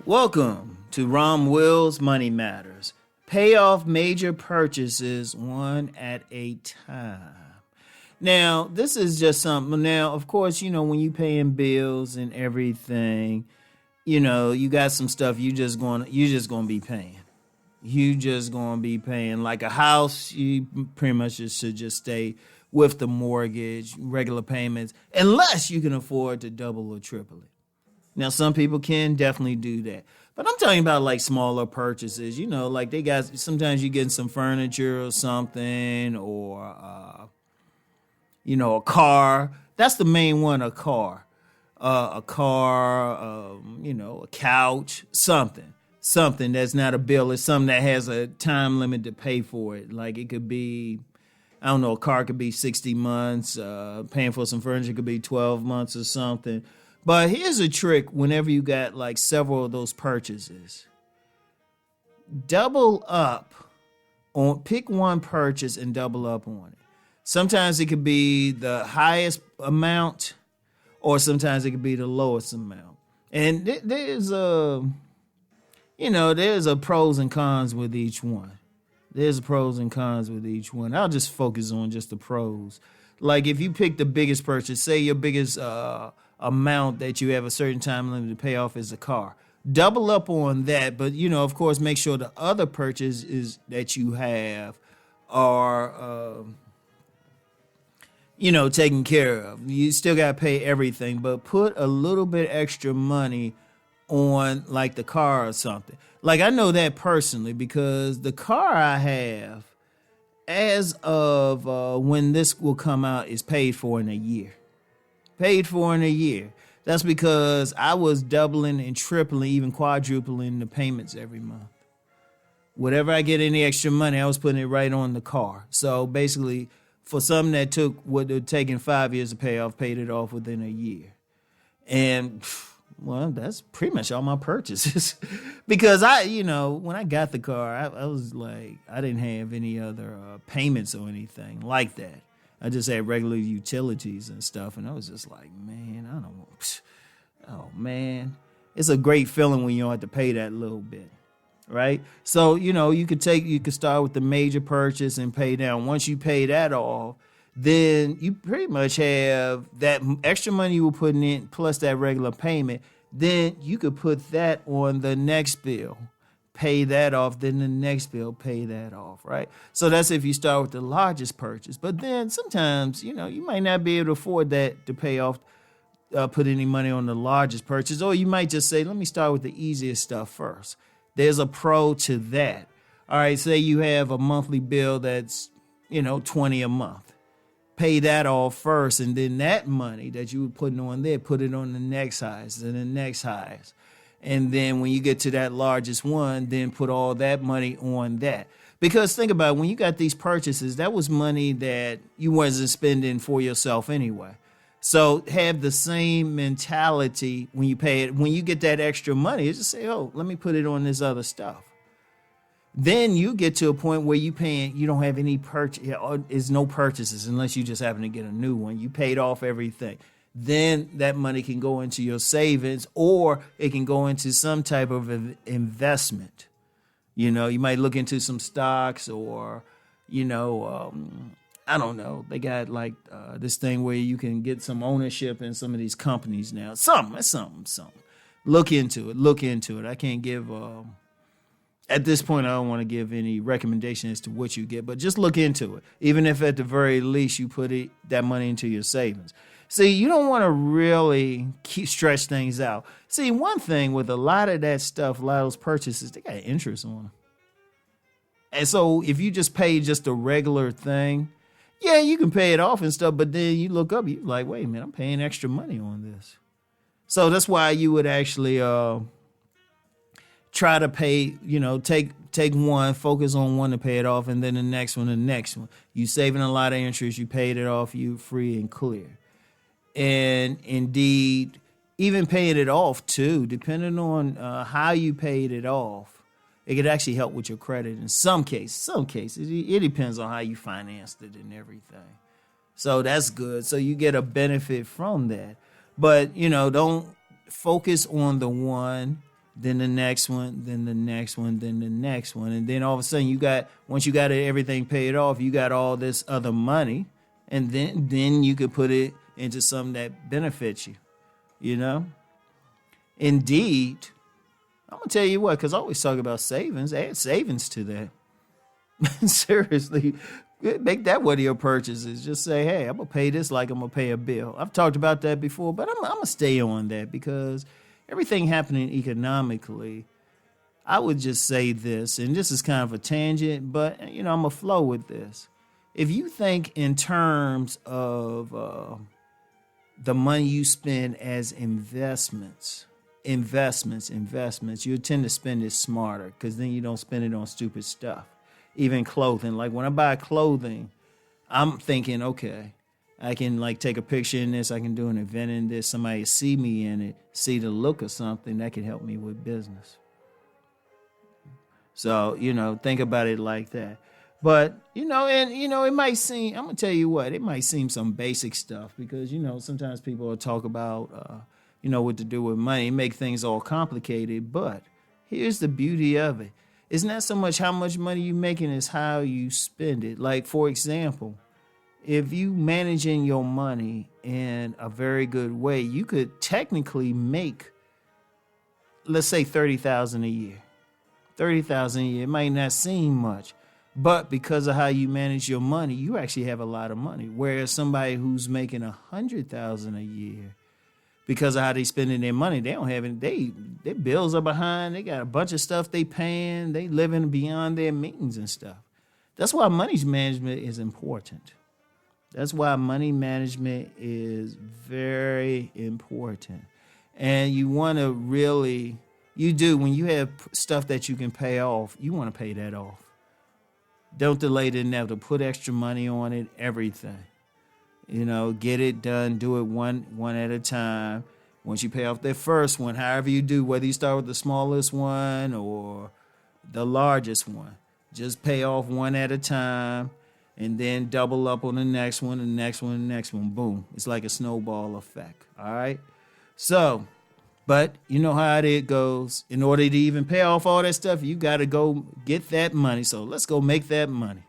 Welcome to Rom Wills Money Matters. Pay off major purchases one at a time. Now, this is just something. Now, of course, when you paying bills and everything, you got some stuff you just gonna be paying. You just gonna be paying. Like a house, you pretty much should just stay with the mortgage, regular payments, unless you can afford to double or triple it. Now, some people can definitely do that. But I'm talking about like smaller purchases, like sometimes you get some furniture or something, or, a car. That's the main one, a car. A couch, something that's not a bill. It's something that has a time limit to pay for it. Like it could be, a car could be 60 months. Paying for some furniture could be 12 months or something. But here's a trick whenever you got like several of those purchases. Double up pick one purchase and double up on it. Sometimes it could be the highest amount, or sometimes it could be the lowest amount. And there's a pros and cons with each one. I'll just focus on just the pros. Like if you pick the biggest purchase, say your biggest amount that you have a certain time limit to pay off is a car. Double up on that, but of course, make sure the other purchases that you have are taken care of. You still got to pay everything, but put a little bit extra money on like the car or something. Like I know that personally because the car I have, as of when this will come out, is paid for in a year. That's because I was doubling and tripling, even quadrupling the payments every month. Whatever I get any extra money, I was putting it right on the car. So basically, for something that would have taken 5 years to pay off, paid it off within a year. And well, that's pretty much all my purchases. Because when I got the car, I was like, I didn't have any other payments or anything like that. I just had regular utilities and stuff, and I was just like, man, it's a great feeling when you don't have to pay that little bit, right? So, you could start with the major purchase and pay down. Once you pay that off, then you pretty much have that extra money you were putting in plus that regular payment. Then you could put that on the next bill. Pay that off, then the next bill, pay that off, right? So that's if you start with the largest purchase. But then sometimes, you might not be able to afford that to pay off, put any money on the largest purchase. Or you might just say, let me start with the easiest stuff first. There's a pro to that. All right, say you have a monthly bill that's, $20 a month. Pay that off first, and then that money that you were putting on there, put it on the next highest and the next highest. And then when you get to that largest one, then put all that money on that. Because think about it, when you got these purchases, that was money that you wasn't spending for yourself anyway. So have the same mentality when you pay it. When you get that extra money, just say, oh, let me put it on this other stuff. Then you get to a point where you don't have any purchase, is no purchases unless you just happen to get a new one. You paid off everything. Then that money can go into your savings, or it can go into some type of investment. You might look into some stocks, or, I don't know. They got like this thing where you can get some ownership in some of these companies now. Something. Look into it. I can't give, at this point, I don't want to give any recommendation as to what you get, but just look into it. Even if at the very least you put that money into your savings. See, you don't want to really stretch things out. See, one thing with a lot of that stuff, a lot of those purchases, they got interest on them. And so if you just pay just a regular thing, yeah, you can pay it off and stuff, but then you look up, you're like, wait a minute, I'm paying extra money on this. So that's why you would actually try to pay, take one, focus on one to pay it off, and then the next one. You saving a lot of interest, you paid it off, you free and clear. And indeed, even paying it off too, depending on how you paid it off, it could actually help with your credit in some cases. It depends on how you financed it and everything. So that's good. So you get a benefit from that. But, don't focus on the one then the next one, then the next one, then the next one. And then all of a sudden once you got everything paid off, you got all this other money. And then you could put it into something that benefits you, you know? Indeed, I'm going to tell you what, because I always talk about savings. Add savings to that. Seriously, make that one of your purchases. Just say, hey, I'm going to pay this like I'm going to pay a bill. I've talked about that before, but I'm going to stay on that because everything happening economically, I would just say this, and this is kind of a tangent, but, I'm going to flow with this. If you think in terms of the money you spend as investments, you tend to spend it smarter because then you don't spend it on stupid stuff. Even clothing. Like when I buy clothing, I'm thinking, okay, I can like take a picture in this. I can do an event in this. Somebody see me in it, see the look of something that can help me with business. So, think about it like that. But, it might seem, I'm going to tell you what, it might seem some basic stuff because, sometimes people will talk about, what to do with money, make things all complicated. But here's the beauty of it. It's not so much how much money you're making, it's how you spend it. Like, for example, if you managing your money in a very good way, you could technically make, let's say, $30,000 a year. $30,000 a year. It might not seem much, but because of how you manage your money, you actually have a lot of money. Whereas somebody who's making $100,000 a year, because of how they spending their money, they don't have any. Their bills are behind. They got a bunch of stuff they paying. They living beyond their means and stuff. That's why money management is important. That's why money management is very important. And you want to really, when you have stuff that you can pay off, you want to pay that off. Don't delay the inevitable. Put extra money on it, everything. Get it done. Do it one at a time. Once you pay off that first one, however you do, whether you start with the smallest one or the largest one, just pay off one at a time and then double up on the next one, the next one, the next one. Boom. It's like a snowball effect. All right. So, but you know how it goes. In order to even pay off all that stuff, you got to go get that money. So let's go make that money.